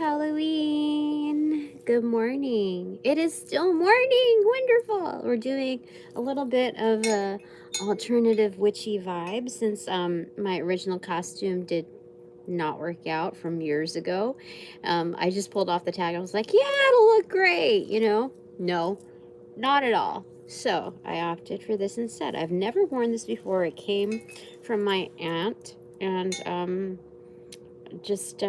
Halloween. Good morning. It is still morning. Wonderful. We're doing a little bit of a alternative witchy vibe since my original costume did not work out from years ago. I just pulled off the tag. I was like, yeah, it'll look great, you know? No, not at all. So I opted for this instead. I've never worn this before. It came from my aunt, and I just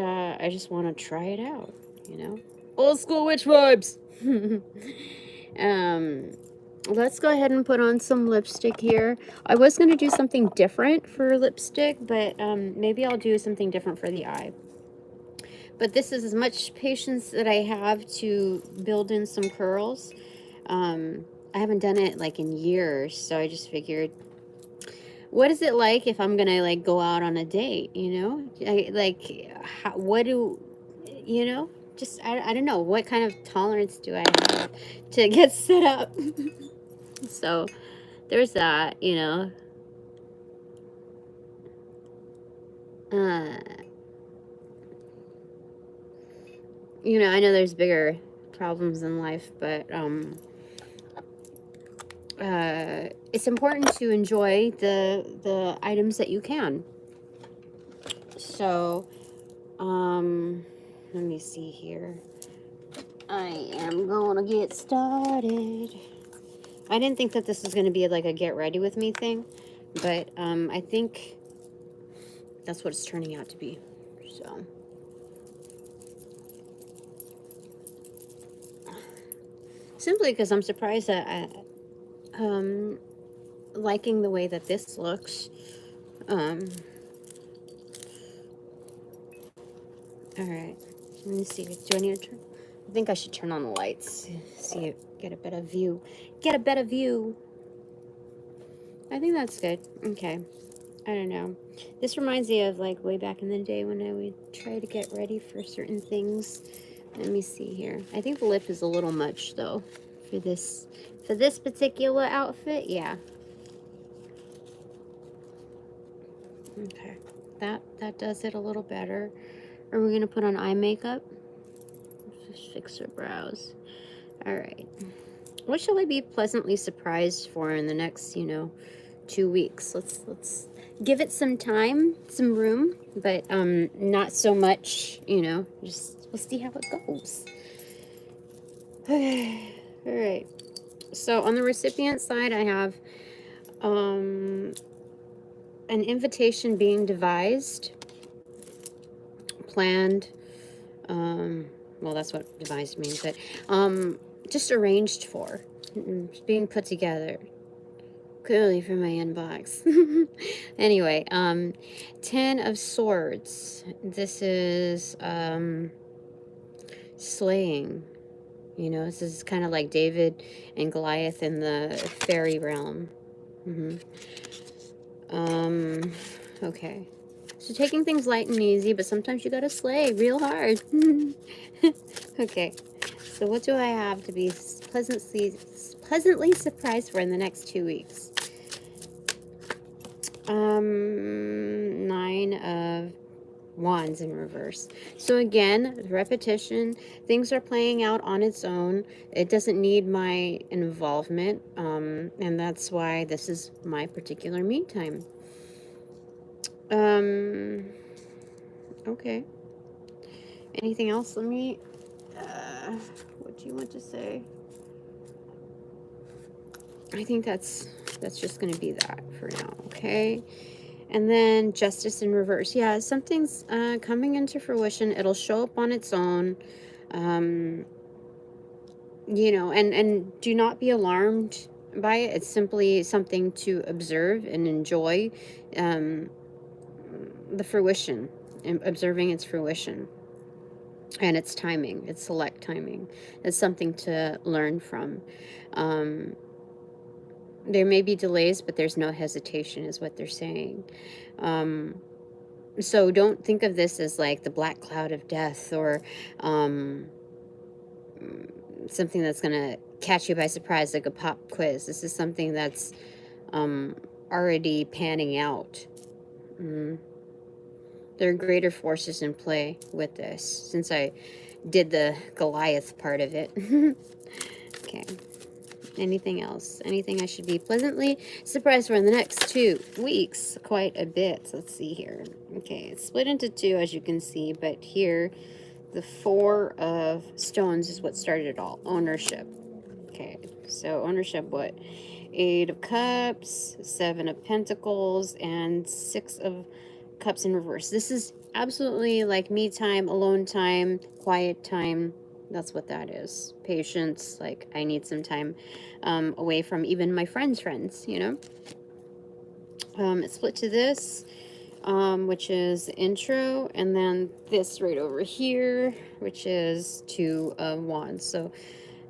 want to try it out, you know? Old school witch vibes. Let's go ahead and put on some lipstick here. I was going to do something different for lipstick, but maybe I'll do something different for the eye. But this is as much patience that I have to build in some curls. I haven't done it like in years, so I just figured, what is it like if I'm gonna like go out on a date, you know? What do, you know? Just, I don't know, what kind of tolerance do I have to get set up? So there's that, you know. You know, I know there's bigger problems in life, but it's important to enjoy the items that you can. So let me see here. I am gonna get started. I didn't think that this was gonna be like a get ready with me thing, but I think that's what it's turning out to be. So simply because I'm surprised that liking the way that this looks. All right, let me see. Do I need to turn? I think I should turn on the lights. See it, get a better view. Get a better view. I think that's good. Okay. I don't know. This reminds me of like way back in the day when I would try to get ready for certain things. Let me see here. I think the lip is a little much though for this particular outfit. Yeah. Okay. That does it a little better. Are we gonna put on eye makeup? Just fix her brows. All right. What shall I be pleasantly surprised for in the next, 2 weeks? Let's give it some time, some room, but not so much, just we'll see how it goes. All right. So on the recipient side, I have an invitation being devised, planned, well, that's what devised means, but just arranged for, being put together. Clearly from my inbox. Anyway, 10 of Swords. This is slaying. This is kind of like David and Goliath in the fairy realm. Okay. So taking things light and easy, but sometimes you gotta slay real hard. Okay. So what do I have to be pleasantly surprised for in the next 2 weeks? 9 of Wands in reverse. So again, repetition. Things are playing out on its own. It doesn't need my involvement, and that's why this is my particular me time. Okay. Anything else? Let me. What do you want to say? I think that's just going to be that for now, okay? And then Justice in reverse. Yeah, something's coming into fruition. It'll show up on its own. And do not be alarmed by it. It's simply something to observe and enjoy the fruition, and observing its fruition. And its timing, its select timing. It's something to learn from. There may be delays, but there's no hesitation, is what they're saying. So don't think of this as like the black cloud of death, or something that's going to catch you by surprise, like a pop quiz. This is something that's already panning out. There are greater forces in play with this, since I did the Goliath part of it. Okay. Anything else? Anything I should be pleasantly surprised for in the next 2 weeks? Quite a bit. Let's see here. Okay, it's split into 2, as you can see, but here, the 4 of stones is what started it all. Ownership. Okay, so ownership, what? 8 of cups, 7 of pentacles, and 6 of cups in reverse. This is absolutely like me time, alone time, quiet time. That's what that is. Patience. Like, I need some time away from even my friends, you know. It's split to this, which is the intro, and then this right over here, which is 2 of wands. So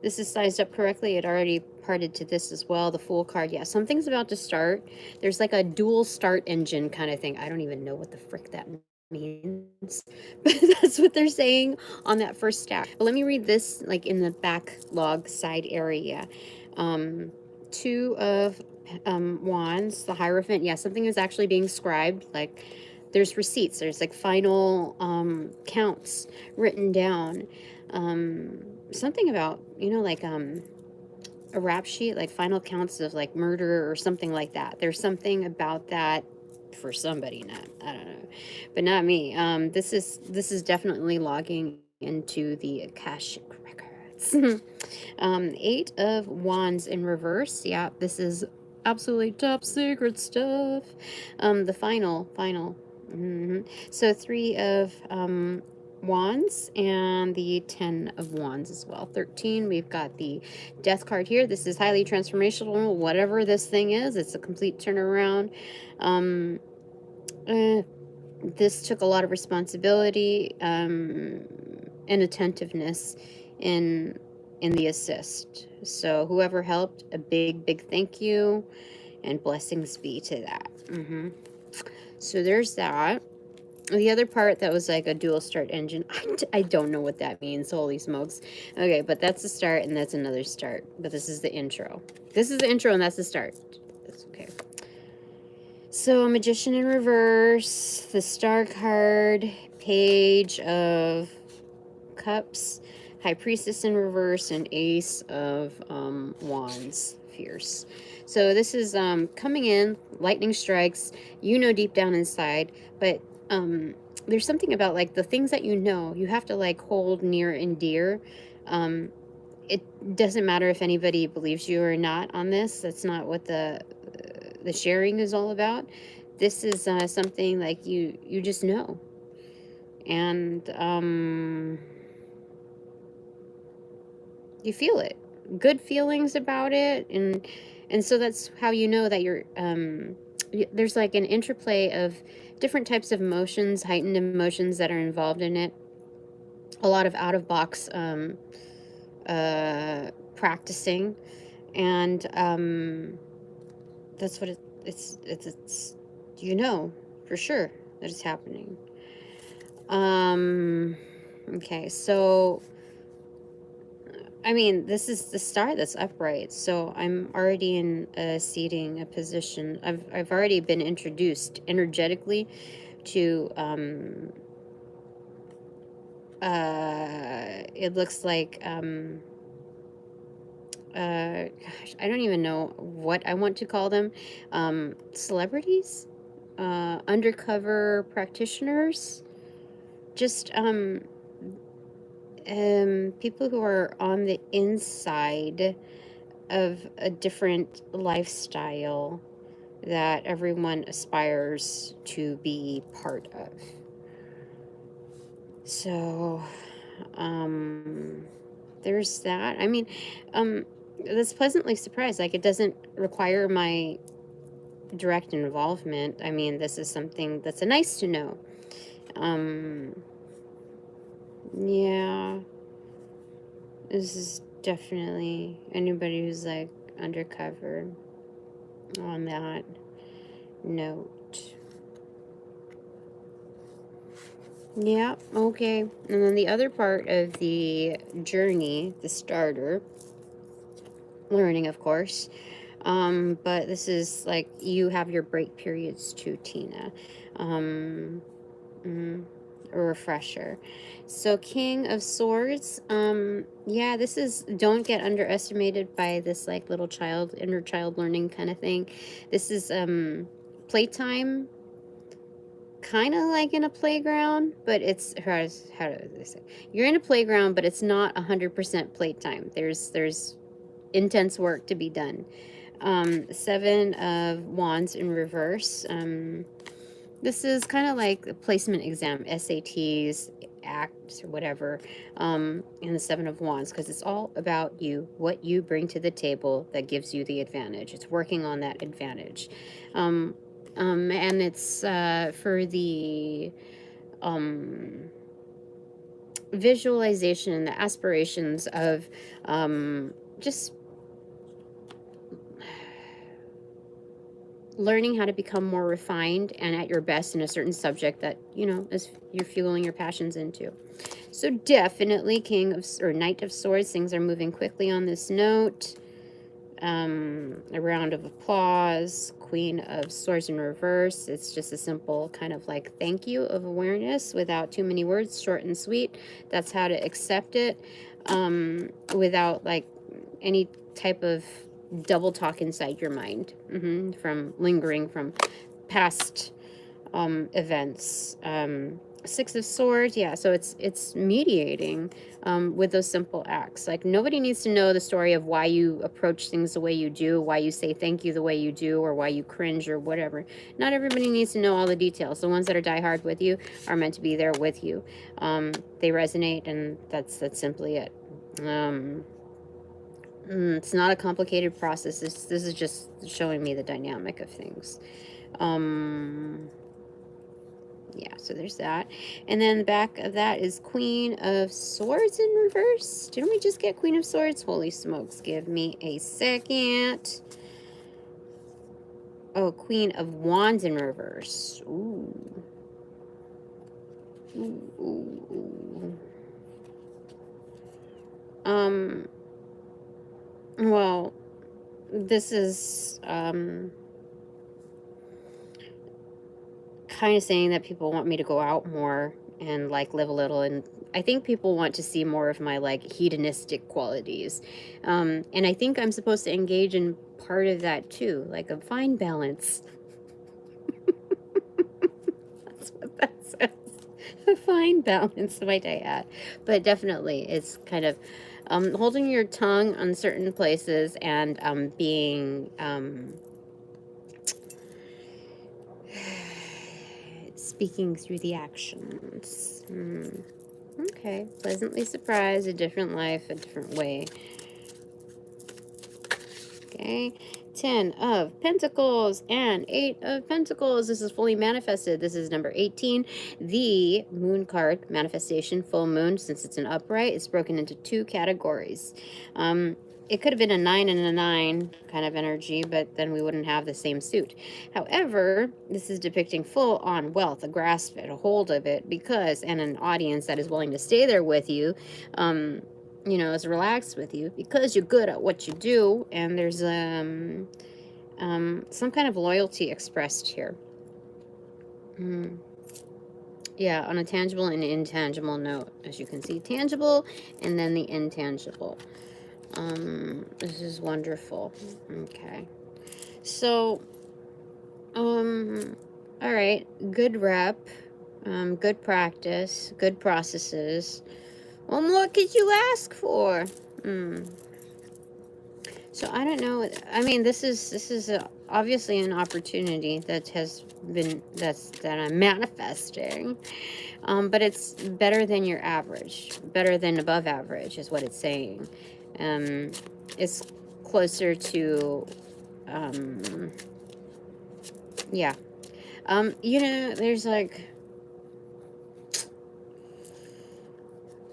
this is sized up correctly. It already parted to this as well. The Fool card. Yeah, something's about to start. There's like a dual start engine kind of thing. I don't even know what the frick that means, but that's what they're saying on that first stack. But let me read this like in the backlog side area. 2 of wands, the Hierophant. Yeah, something is actually being scribed. Like, there's receipts. There's like final counts written down. Something about, you know, like a rap sheet, like final counts of like murder or something like that. There's something about that for somebody, not, I don't know, but not me. This is definitely logging into the Akashic records. 8 of wands in reverse. Yeah, this is absolutely top secret stuff. The final. So 3 of wands and the 10 of wands as well. 13, we've got the death card here. This is highly transformational, whatever this thing is. It's a complete turnaround. This took a lot of responsibility and attentiveness in the assist. So whoever helped, a big thank you and blessings be to that. So there's that. The other part that was like a dual start engine, I don't know what that means, holy smokes. Okay, but that's the start and that's another start. But this is the intro. This is the intro and that's the start. That's okay. So Magician in reverse, the Star card, Page of Cups, High Priestess in reverse, and Ace of Wands, Fierce. So this is coming in, lightning strikes, you know deep down inside, but there's something about like the things that you know, you have to like hold near and dear. It doesn't matter if anybody believes you or not on this. That's not what the sharing is all about. This is something like you just know. And you feel it. Good feelings about it, and so that's how you know that you're there's like an interplay of different types of emotions, heightened emotions that are involved in it. A lot of out of box practicing, and that's what it's you know for sure that it's happening. Okay, so I mean, this is the star that's upright, so I'm already in a position. I've already been introduced energetically to it looks like gosh, I don't even know what I want to call them. Celebrities, undercover practitioners, just people who are on the inside of a different lifestyle that everyone aspires to be part of. So, there's that. I mean, that's pleasantly surprised. Like, it doesn't require my direct involvement. I mean, this is something that's a nice to know. Yeah, this is definitely anybody who's like undercover on that note. Yeah, okay. And then the other part of the journey, the starter, learning, of course. But this is like you have your break periods too, Tina. A refresher. So King of Swords, yeah, this is, don't get underestimated by this like little child, inner child learning kind of thing. This is playtime, kind of like in a playground, but it's, how do they say? You're in a playground, but it's not 100% playtime. There's intense work to be done. 7 of Wands in reverse. This is kind of like a placement exam, SATs, ACTs, or whatever, and the 7 of Wands, because it's all about you, what you bring to the table that gives you the advantage. It's working on that advantage. And it's for the visualization and the aspirations of just learning how to become more refined and at your best in a certain subject that, you know, is you're fueling your passions into. So definitely King of, or Knight of Swords, things are moving quickly on this note. A round of applause. Queen of Swords in reverse. It's just a simple kind of like thank you of awareness without too many words, short and sweet. That's how to accept it, without like any type of double talk inside your mind, from lingering from past events. 6 of Swords, yeah, so it's mediating with those simple acts. Like, nobody needs to know the story of why you approach things the way you do, why you say thank you the way you do, or why you cringe or whatever. Not everybody needs to know all the details. The ones that are diehard with you are meant to be there with you. They resonate, and that's simply it. It's not a complicated process. This is just showing me the dynamic of things. Yeah, so there's that. And then the back of that is Queen of Swords in reverse. Didn't we just get Queen of Swords? Holy smokes, give me a second. Oh, Queen of Wands in reverse. Ooh. Ooh, ooh, ooh. Well, this is kind of saying that people want me to go out more and like live a little, and I think people want to see more of my like hedonistic qualities, and I think I'm supposed to engage in part of that too, like a fine balance. That's what that says. A fine balance, might I add. But definitely it's kind of holding your tongue on certain places and being speaking through the actions. Okay, pleasantly surprised, a different life, a different way. Okay, 10 of Pentacles and 8 of Pentacles. This is fully manifested. This is number 18. The Moon card, manifestation, full moon. Since it's an upright, it's broken into 2 categories. It could have been a 9 and a 9 kind of energy, but then we wouldn't have the same suit. However, this is depicting full on wealth, a grasp it, a hold of it, because, and an audience that is willing to stay there with you, you know, is relaxed with you because you're good at what you do, and there's some kind of loyalty expressed here. Yeah, on a tangible and intangible note, as you can see, tangible and then the intangible. This is wonderful. Okay, so all right, good rep, good practice, good processes. What more could you ask for? So I don't know. I mean, this is obviously an opportunity that has been that I'm manifesting, but it's better than your average, better than above average, is what it's saying. It's closer to, yeah. You know, there's like,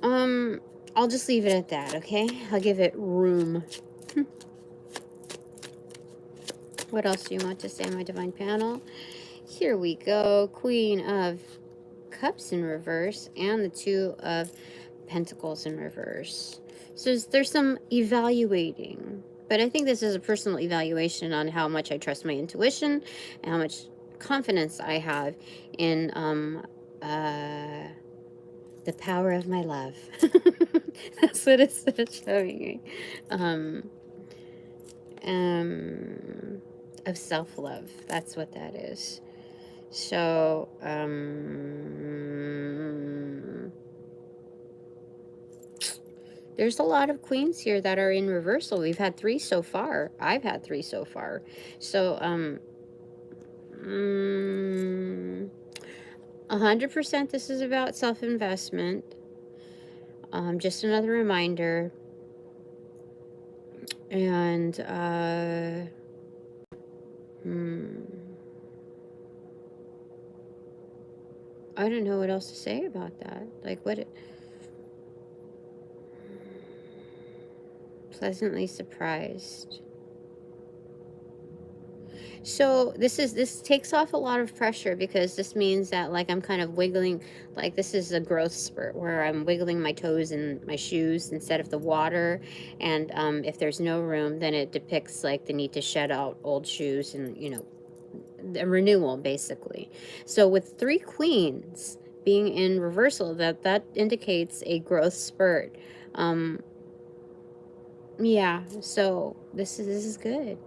I'll just leave it at that, okay? I'll give it room. What else do you want to say, my divine panel? Here we go. Queen of Cups in reverse and the 2 of Pentacles in reverse. So there's some evaluating, but I think this is a personal evaluation on how much I trust my intuition and how much confidence I have in the power of my love. That's what it's showing me. Of self-love. That's what that is. So, there's a lot of queens here that are in reversal. We've had 3 so far. I've had 3 so far. So, 100% this is about self-investment. Just another reminder. And, I don't know what else to say about that. Like, pleasantly surprised. So this takes off a lot of pressure, because this means that, like, I'm kind of wiggling, like this is a growth spurt where I'm wiggling my toes in my shoes instead of the water. And if there's no room, then it depicts like the need to shed out old shoes and, you know, the renewal basically. So with 3 queens being in reversal, that indicates a growth spurt. Yeah, so this is good.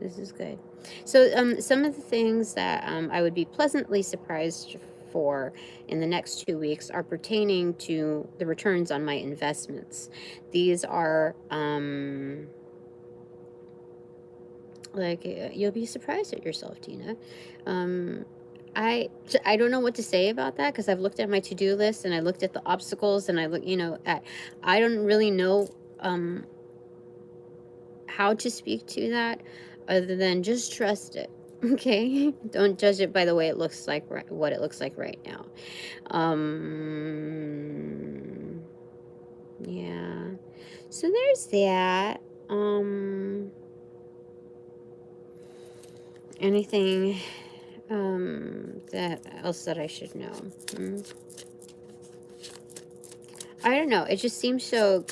This is good. So some of the things that I would be pleasantly surprised for in the next 2 weeks are pertaining to the returns on my investments. These are like, you'll be surprised at yourself, Tina. I don't know what to say about that, because I've looked at my to-do list and I looked at the obstacles and I look, you know, I don't really know how to speak to that, other than just trust it. Okay, don't judge it by the way it looks like, what it looks like right now. Yeah, so there's that. Anything that else that I should know? I don't know, it just seems so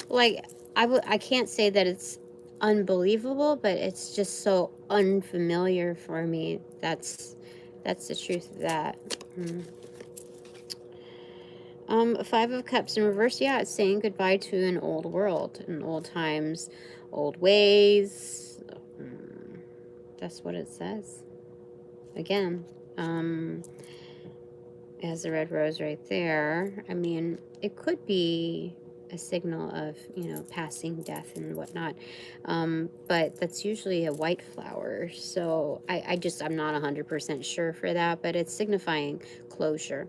like, I can't say that it's unbelievable, but it's just so unfamiliar for me. That's the truth of that. 5 of Cups in reverse. Yeah, it's saying goodbye to an old world, and old times, old ways. That's what it says. Again, it has the red rose right there. I mean, it could be a signal of, you know, passing death and whatnot, but that's usually a white flower, so I'm not 100% sure for that, but it's signifying closure.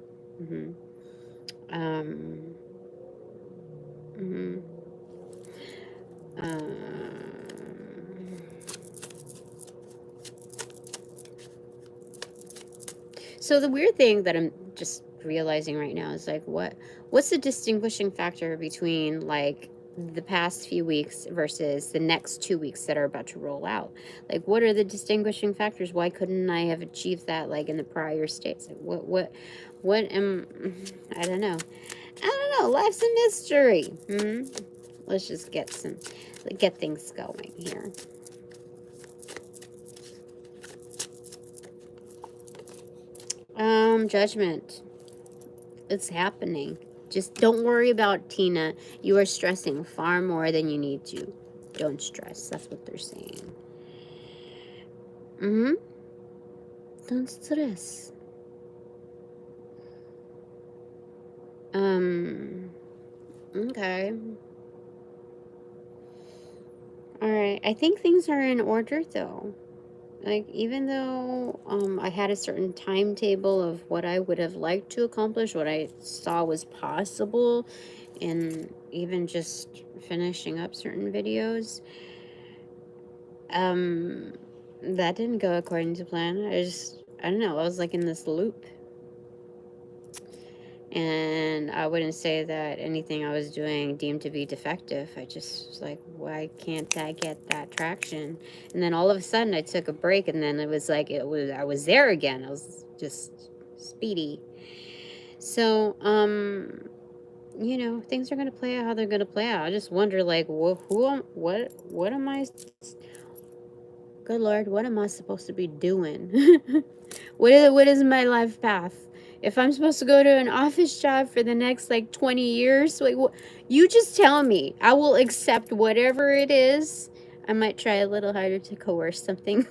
So the weird thing that I'm just realizing right now is like, what's the distinguishing factor between like the past few weeks versus the next 2 weeks that are about to roll out? Like, what are the distinguishing factors? Why couldn't I have achieved that like in the prior states? Like, what am, I don't know. Life's a mystery. Let's just get things going here. Judgment. It's happening. Just don't worry about Tina. You are stressing far more than you need to. Don't stress. That's what they're saying. Don't stress. Okay. Alright. I think things are in order though. Like, even though I had a certain timetable of what I would have liked to accomplish, what I saw was possible, and even just finishing up certain videos, that didn't go according to plan. I don't know, I was like in this loop. And I wouldn't say that anything I was doing deemed to be defective. I just was like, why can't I get that traction? And then all of a sudden I took a break, and then it was like, I was there again. I was just speedy. So, you know, things are going to play out how they're going to play out. I just wonder, like, what am I, Good Lord, what am I supposed to be doing? What is my life path? If I'm supposed to go to an office job for the next like 20 years, like you just tell me. I will accept whatever it is. I might try a little harder to coerce something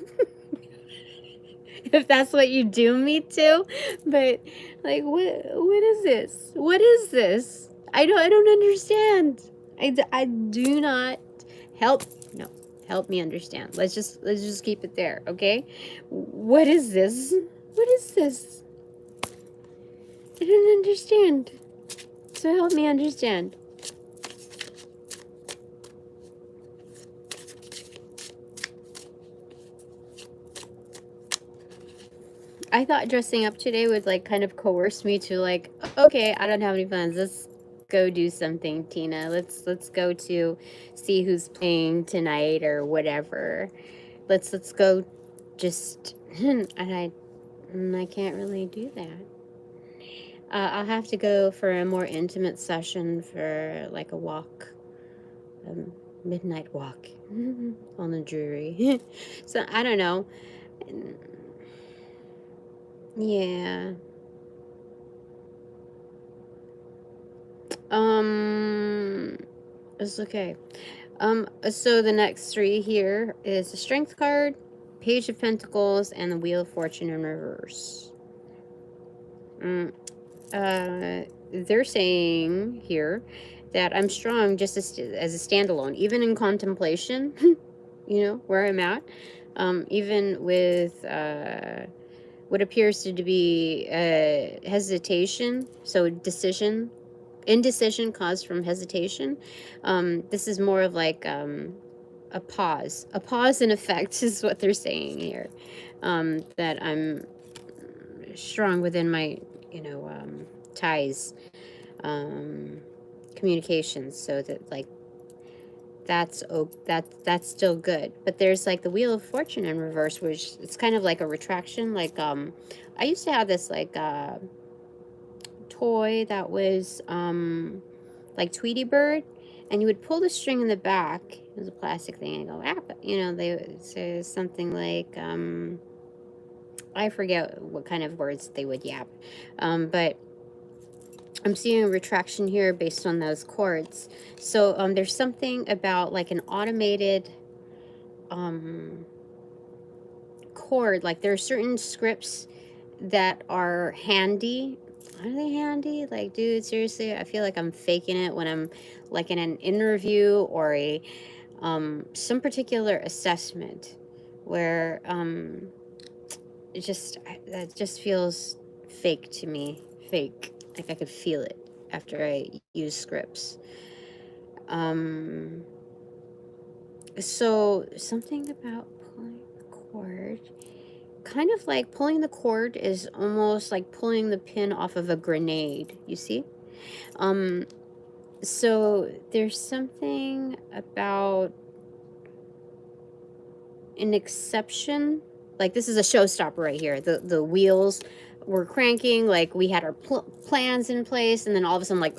if that's what you do me to. But like what is this? What is this? I don't understand. I do not help. No. Help me understand. Let's just keep it there, okay? What is this? What is this? I don't understand. So help me understand. I thought dressing up today would like kind of coerce me to like, okay, I don't have any plans. Let's go do something, Tina. Let's go to see who's playing tonight or whatever. Let's go just and I can't really do that. I'll have to go for a more intimate session for like a walk, a midnight walk on the Drury. So I don't know. Yeah. It's okay. So the next three here is the Strength card, Page of Pentacles, and the Wheel of Fortune in reverse. They're saying here that I'm strong just as a standalone, even in contemplation, you know, where I'm at, even with what appears to be hesitation, so indecision caused from hesitation. This is more of like a pause in effect is what they're saying here, that I'm strong within my, you know, ties, communications, so that like that's still good. But there's like the Wheel of Fortune in reverse, which it's kind of like a retraction. Like I used to have this like toy that was like Tweety Bird, and you would pull the string in the back. It was a plastic thing, and go, ah, you know, they would say something like I forget what kind of words they would yap, but I'm seeing a retraction here based on those chords. So there's something about like an automated chord. Like there are certain scripts that are handy. Are they handy? Like, dude, seriously, I feel like I'm faking it when I'm like in an interview or a some particular assessment where that just feels fake to me. Fake. Like I could feel it after I use scripts. So something about pulling the cord, kind of like pulling the cord is almost like pulling the pin off of a grenade, you see? So there's something about an exception. Like this is a showstopper right here. The wheels were cranking, like we had our plans in place, and then all of a sudden, like,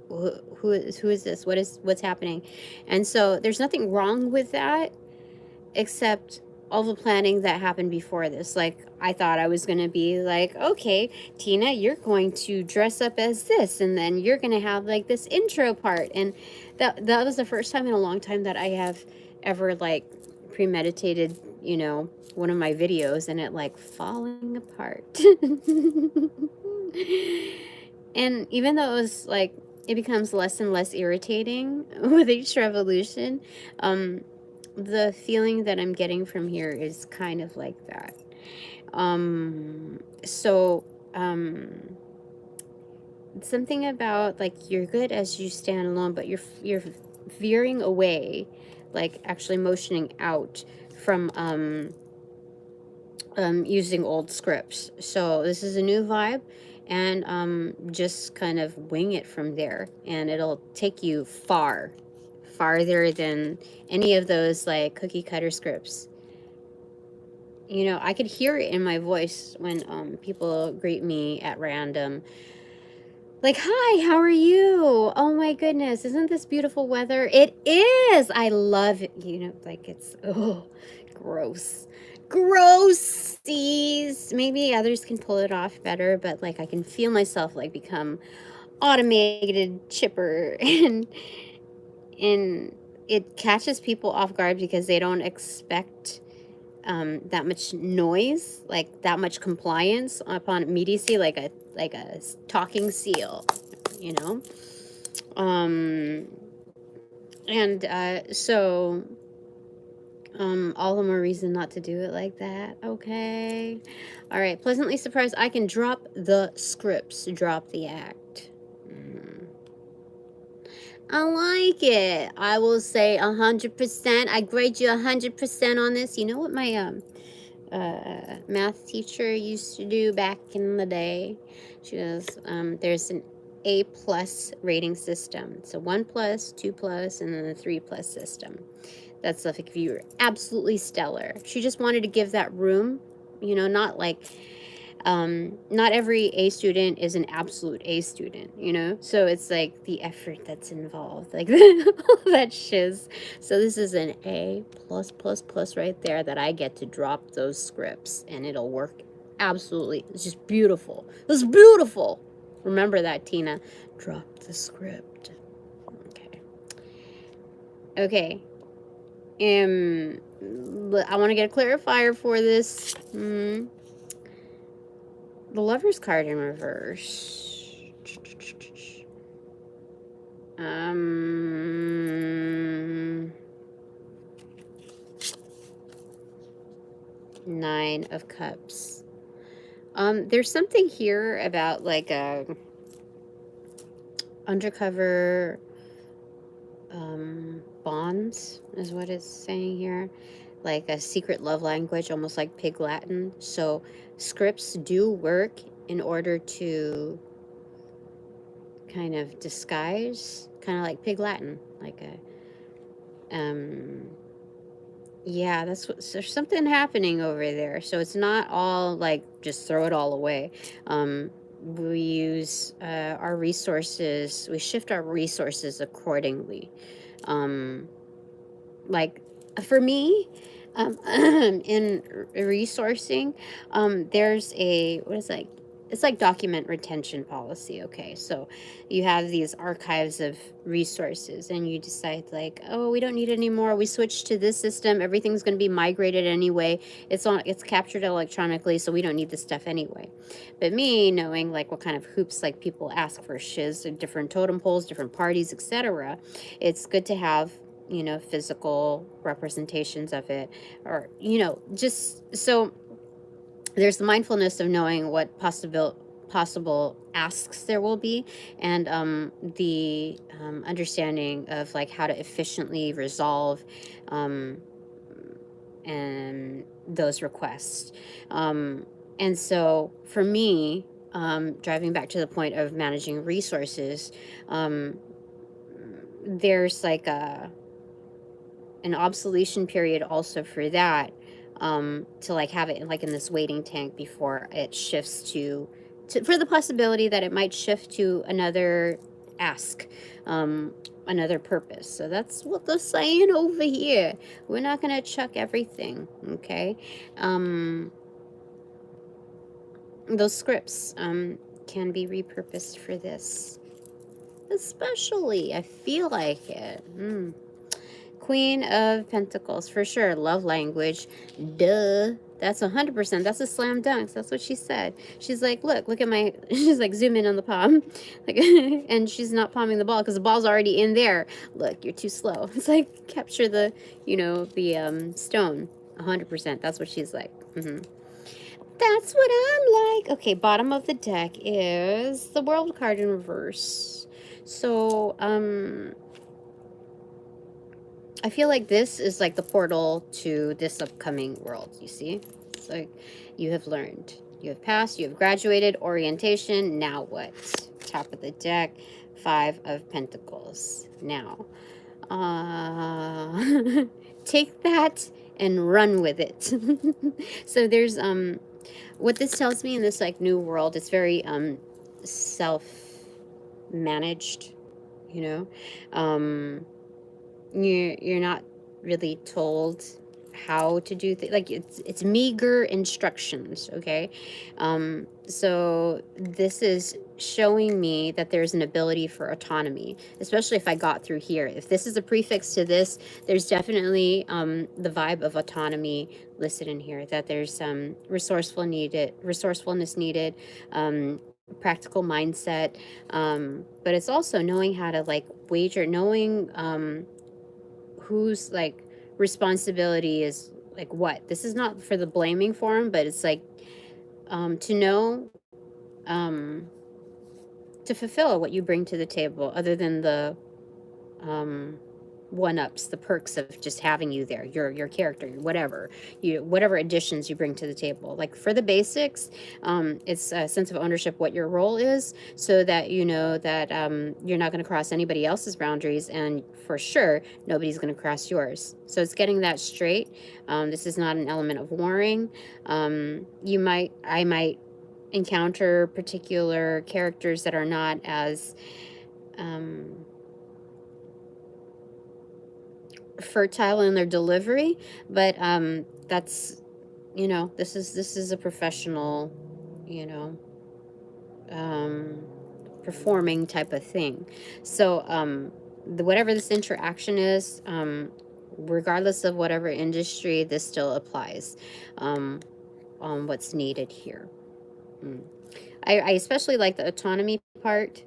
who is this? What's happening? And so there's nothing wrong with that, except all the planning that happened before this. Like I thought I was going to be like, okay, Tina, you're going to dress up as this, and then you're going to have like this intro part. And that was the first time in a long time that I have ever like premeditated, you know, one of my videos, and it like falling apart. And even though it was like, it becomes less and less irritating with each revolution, the feeling that I'm getting from here is kind of like that. Something about like you're good as you stand alone, but you're veering away, like actually motioning out from using old scripts. So this is a new vibe, and just kind of wing it from there, and it'll take you farther than any of those like cookie cutter scripts. You know, I could hear it in my voice when people greet me at random. Like, hi, how are you? Oh my goodness, isn't this beautiful weather? It is. I love it. You know, like it's Gross. Grossies. Maybe others can pull it off better, but like I can feel myself like become automated chipper and it catches people off guard because they don't expect that much noise, like that much compliance upon immediacy, like a talking seal, you know. So all the more reason not to do it like that. Okay. All right. Pleasantly surprised I can drop the scripts, drop the act. I like it. I will say 100%. I grade you 100% on this. You know what my math teacher used to do back in the day? She goes, there's an A+ rating system. It's a 1+, 2+, and then a 3+ system. That's like if you're absolutely stellar. She just wanted to give that room, you know, not like not every A student is an absolute A student, you know? So it's like the effort that's involved, like that shiz. So this is an A++ right there that I get to drop those scripts and it'll work absolutely. It's just beautiful. It's beautiful. Remember that, Tina. Drop the script. Okay. Okay. I want to get a clarifier for this. The Lover's card in reverse. 9 of Cups. There's something here about like a undercover bonds is what it's saying here. Like a secret love language, almost like Pig Latin. So scripts do work in order to kind of disguise, kind of like Pig Latin, like a yeah, that's what, so there's something happening over there. So it's not all like just throw it all away. We use our resources, we shift our resources accordingly. Like for me, in resourcing, there's a, what is like, it's like document retention policy. Okay, so you have these archives of resources and you decide like, oh, we don't need any more, we switch to this system, everything's going to be migrated anyway, it's captured electronically, so we don't need this stuff anyway. But me knowing like what kind of hoops like people ask for shiz, different totem poles, different parties, etc., it's good to have, you know, physical representations of it, or, you know, just so there's the mindfulness of knowing what possible asks there will be, and the understanding of like how to efficiently resolve and those requests. And so for me, driving back to the point of managing resources, there's like an obsolescence period also for that, to like have it in, like in this waiting tank before it shifts to for the possibility that it might shift to another ask, another purpose. So that's what they're saying over here. We're not gonna chuck everything, okay? Those scripts can be repurposed for this, especially. I feel like it. Queen of Pentacles, for sure. Love language. Duh. That's 100%. That's a slam dunk. That's what she said. She's like, look at my, she's like, zoom in on the palm. Like, and she's not palming the ball because the ball's already in there. Look, you're too slow. It's like, capture the, you know, the stone. 100%. That's what she's like. That's what I'm like. Okay, bottom of the deck is the World card in reverse. So, I feel like this is like the portal to this upcoming world, you see? It's like you have learned. You have passed, you have graduated, orientation, now what? Top of the deck, 5 of Pentacles. Now, take that and run with it. So there's, what this tells me in this like new world, it's very self-managed, you know? You're not really told how to do things. Like it's meager instructions, okay? So this is showing me that there's an ability for autonomy, especially if I got through here. If this is a prefix to this, there's definitely the vibe of autonomy listed in here, that there's some resourcefulness needed, practical mindset, but it's also knowing how to like wager, knowing whose like responsibility is like what. This is not for the blaming form, but it's like to know to fulfill what you bring to the table, other than the one-ups, the perks of just having you there, your character, whatever additions you bring to the table. Like for the basics, it's a sense of ownership, what your role is, so that you know that you're not going to cross anybody else's boundaries, and for sure nobody's going to cross yours. So it's getting that straight. This is not an element of warring. I might encounter particular characters that are not as fertile in their delivery, but that's, you know, this is a professional, you know, performing type of thing. So whatever this interaction is, regardless of whatever industry, this still applies on what's needed here. I especially like the autonomy part,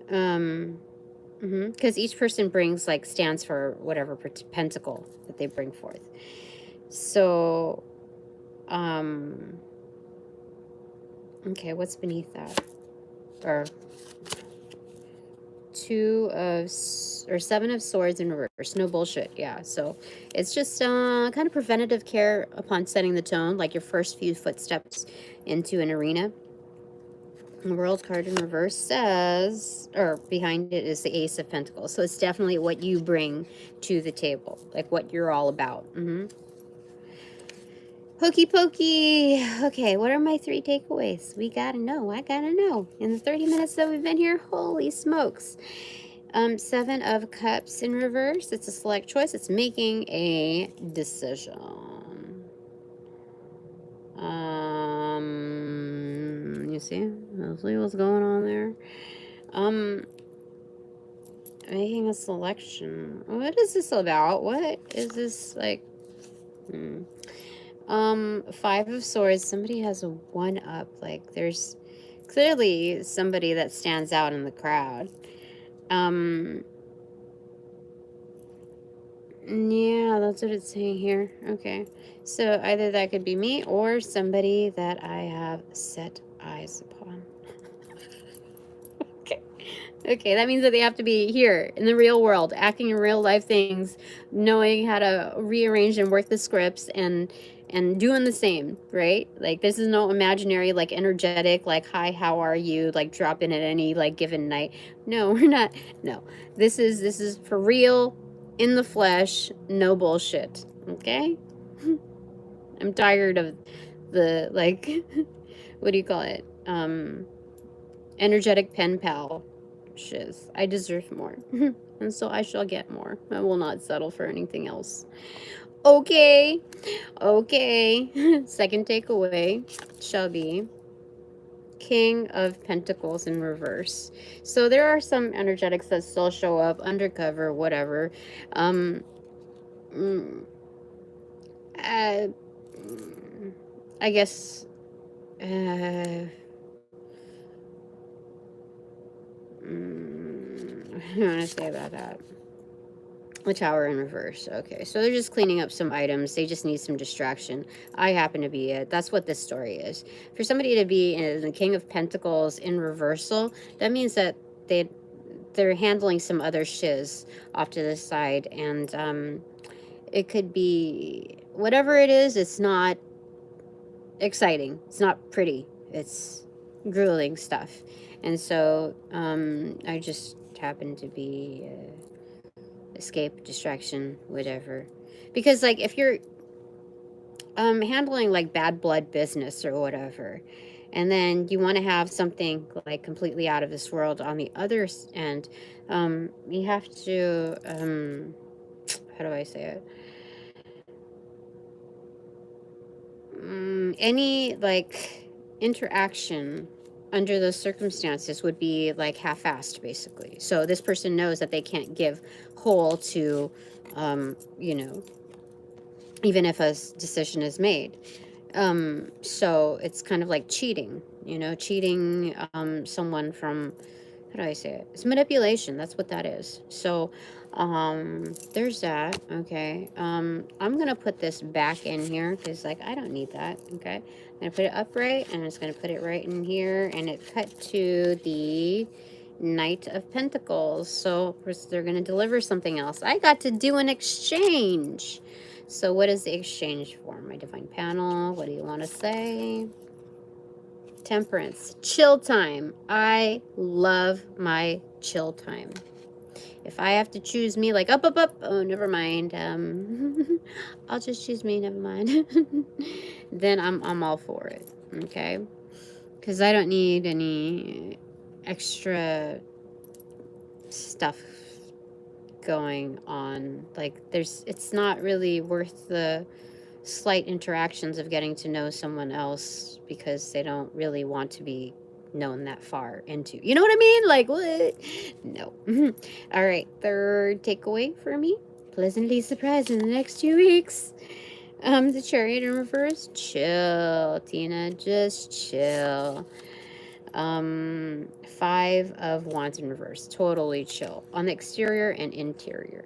because each person brings, like, stands for whatever pentacle that they bring forth. So, okay, what's beneath that? Or Seven of Swords in reverse. No bullshit. Yeah. So it's just kind of preventative care upon setting the tone, like your first few footsteps into an arena. The World card in reverse says, or behind it is the Ace of Pentacles. So it's definitely what you bring to the table, like what you're all about. Hokey pokey. Okay, what are my 3 takeaways? We gotta know. I gotta know. In the 30 minutes that we've been here, holy smokes. 7 of Cups in reverse. It's a select choice. It's making a decision. You see what's going on there. Making a selection. What is this about? What is this like? 5 of Swords. Somebody has a 1-up. Like there's clearly somebody that stands out in the crowd. Yeah, that's what it's saying here. Okay. So either that could be me or somebody that I have set eyes upon. Okay, that means that they have to be here in the real world, acting in real life things, knowing how to rearrange and work the scripts, and doing the same, right? Like this is no imaginary, like energetic, like hi, how are you, like drop in at any like given night. No, we're not. No, this is for real, in the flesh, no bullshit. Okay. I'm tired of the like what do you call it, energetic pen pal shiz. I deserve more. And so I shall get more. I will not settle for anything else. Okay. Second takeaway shall be King of Pentacles in reverse. So there are some energetics that still show up, undercover, whatever. I guess I want to say about that. The Tower in reverse. Okay, so they're just cleaning up some items. They just need some distraction. I happen to be it. That's what this story is. For somebody to be in the King of Pentacles in reversal, that means that they're handling some other shiz off to the side, and it could be whatever it is. It's not exciting. It's not pretty. It's grueling stuff. And so I just happen to be escape, distraction, whatever. Because like if you're handling like bad blood business or whatever, and then you want to have something like completely out of this world on the other end, you have to how do I say it? any like interaction under those circumstances would be like half-assed, basically. So this person knows that they can't give whole to, you know, even if a decision is made. So it's kind of like cheating, you know, cheating someone from, how do I say it? It's manipulation. That's what that is. So there's that. Okay. I'm gonna put this back in here because like I don't need that. Okay. I'm gonna put it upright and I'm just gonna put it right in here, and it cut to the Knight of Pentacles. So of course they're gonna deliver something else. I got to do an exchange. So what is the exchange for? My divine panel, what do you want to say? Temperance, chill time. I love my chill time. If I have to choose me, like up, oh, never mind. I'll just choose me, never mind. Then I'm all for it, okay? Because I don't need any extra stuff going on. Like it's not really worth the slight interactions of getting to know someone else because they don't really want to be known that far into. You know what I mean? Like, what? No. All right. Third takeaway for me. Pleasantly surprised in the next 2 weeks. The Chariot in reverse. Chill, Tina. Just chill. 5 of Wands in reverse. Totally chill. On the exterior and interior.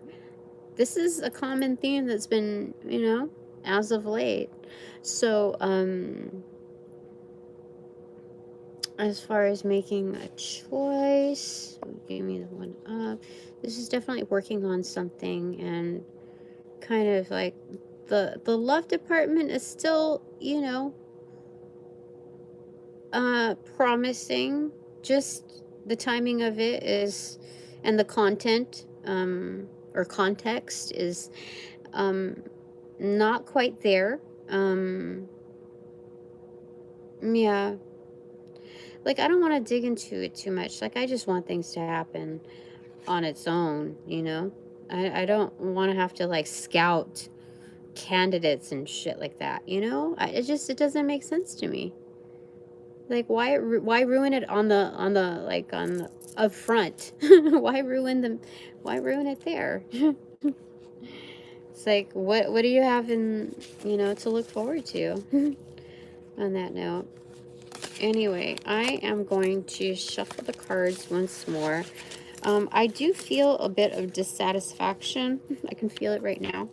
This is a common theme that's been, you know, as of late. So, as far as making a choice, give me the one up. This is definitely working on something, and kind of like the love department is still, you know, promising. Just the timing of it is, and the content, or context is, not quite there. Yeah. Like, I don't want to dig into it too much. Like, I just want things to happen on its own, you know? I don't want to have to, like, scout candidates and shit like that, you know? It doesn't make sense to me. Like, why ruin it on the like, on the up front? Why ruin it there? It's like, what do you have in, you know, to look forward to? On that note. Anyway, I am going to shuffle the cards once more. I do feel a bit of dissatisfaction. I can feel it right now.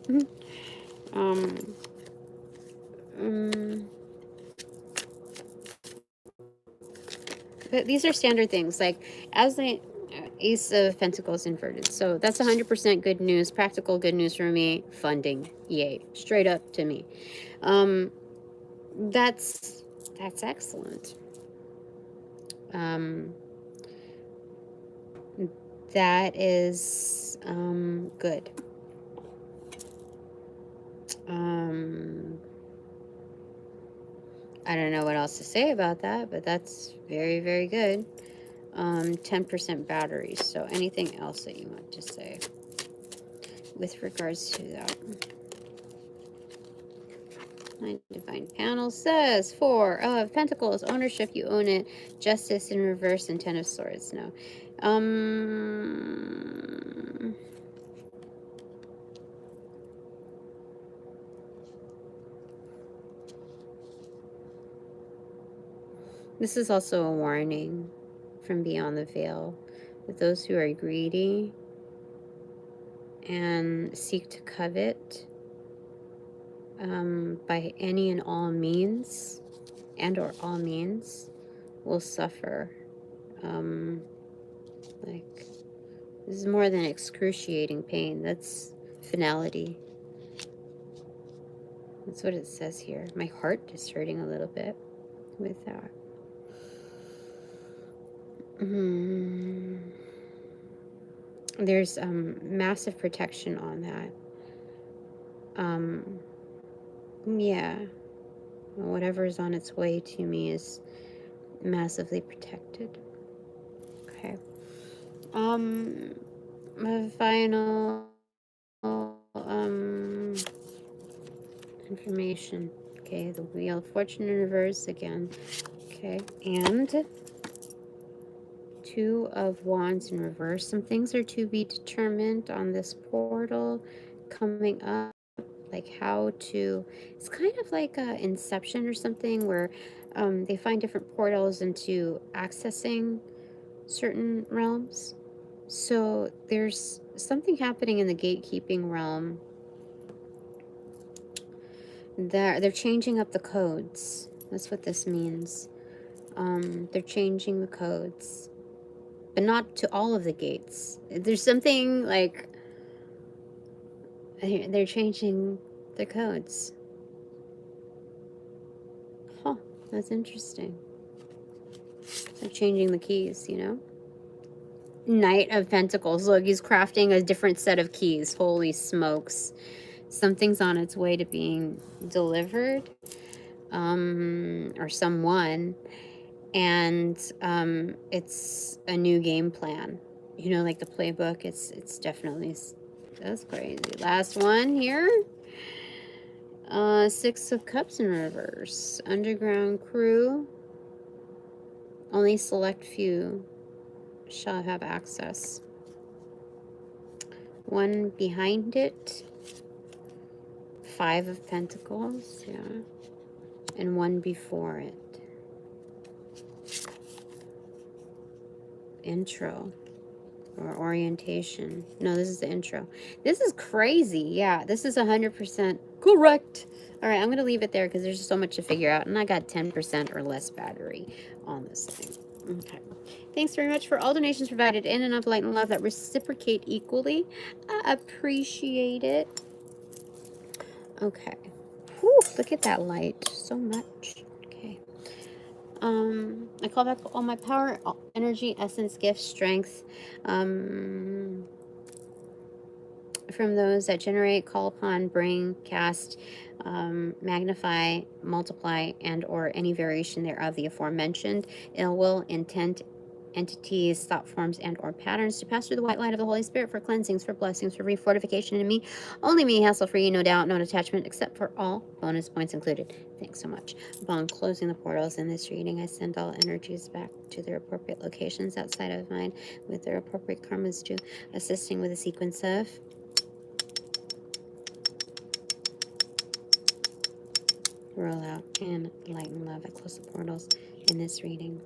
But these are standard things, like as the Ace of Pentacles inverted. So that's 100% good news, practical good news for me. Funding, yay, straight up to me. That's excellent. That is good. I don't know what else to say about that, but that's very, very good. 10% batteries. So anything else that you want to say with regards to that? My divine panel says 4 of Pentacles, ownership, you own it. Justice in reverse, and 10 of Swords. No. This is also a warning from beyond the veil that those who are greedy and seek to covet by any and all means, and or all means, will suffer. Like, this is more than excruciating pain. That's finality. That's what it says here. My heart is hurting a little bit with that. There's massive protection on that. Yeah. Whatever's on its way to me is massively protected. Okay. My final information. Okay, the Wheel of Fortune in reverse again. Okay, and 2 of Wands in reverse. Some things are to be determined on this portal coming up. Like how to, it's kind of like a Inception or something where they find different portals into accessing certain realms. So there's something happening in the gatekeeping realm. They're changing up the codes. That's what this means. They're changing the codes, but not to all of the gates. There's something like they're changing the codes. Huh, that's interesting. They're changing the keys, you know? Knight of Pentacles. Look, he's crafting a different set of keys. Holy smokes. Something's on its way to being delivered. Or someone. And it's a new game plan. You know, like the playbook. It's definitely... That's crazy. Last one here. 6 of Cups in reverse. Underground crew. Only select few shall have access. 1 behind it. 5 of Pentacles, yeah. And 1 before it. Intro. Or orientation. No, this is the intro. This is crazy. Yeah, this is 100% correct. All right, I'm going to leave it there because there's so much to figure out. And I got 10% or less battery on this thing. Okay. Thanks very much for all donations provided in and of light and love that reciprocate equally. I appreciate it. Okay. Whew, look at that light. So much. Okay. I call back all my power, energy, essence, gifts, strength. From those that generate, call upon, bring, cast, magnify, multiply, and or any variation thereof the aforementioned ill will, intent, entities, thought forms, and or patterns to pass through the white light of the Holy Spirit for cleansings, for blessings, for refortification in me. Only me, hassle-free, no doubt, no attachment, except for all bonus points included. Thanks so much. Upon closing the portals in this reading, I send all energies back to their appropriate locations outside of mine with their appropriate karmas to assisting with a sequence of roll out and light and love. I close the portals in this reading.